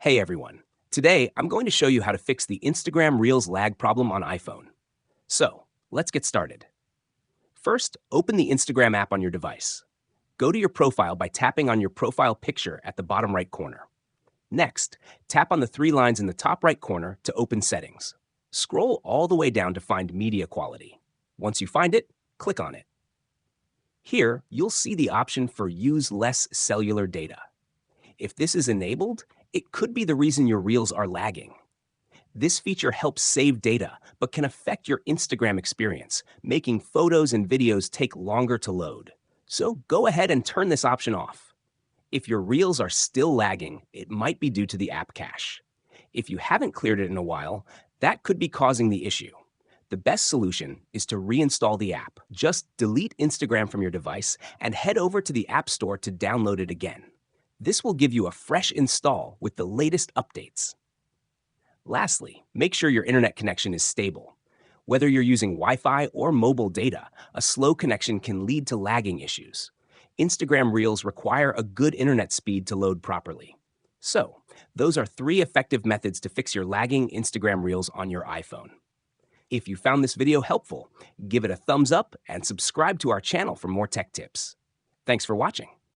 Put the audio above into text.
Hey everyone. Today, I'm going to show you how to fix the Instagram Reels lag problem on iPhone. So, let's get started. First, open the Instagram app on your device. Go to your profile by tapping on your profile picture at the bottom right corner. Next, tap on the three lines in the top right corner to open Settings. Scroll all the way down to find Media Quality. Once you find it, click on it. Here, you'll see the option for Use Less Cellular Data. If this is enabled, it could be the reason your Reels are lagging. This feature helps save data, but can affect your Instagram experience, making photos and videos take longer to load. So go ahead and turn this option off. If your Reels are still lagging, it might be due to the app cache. If you haven't cleared it in a while, that could be causing the issue. The best solution is to reinstall the app. Just delete Instagram from your device and head over to the App Store to download it again. This will give you a fresh install with the latest updates. Lastly, make sure your internet connection is stable. Whether you're using Wi-Fi or mobile data, a slow connection can lead to lagging issues. Instagram Reels require a good internet speed to load properly. So, those are 3 effective methods to fix your lagging Instagram Reels on your iPhone. If you found this video helpful, give it a thumbs up and subscribe to our channel for more tech tips. Thanks for watching.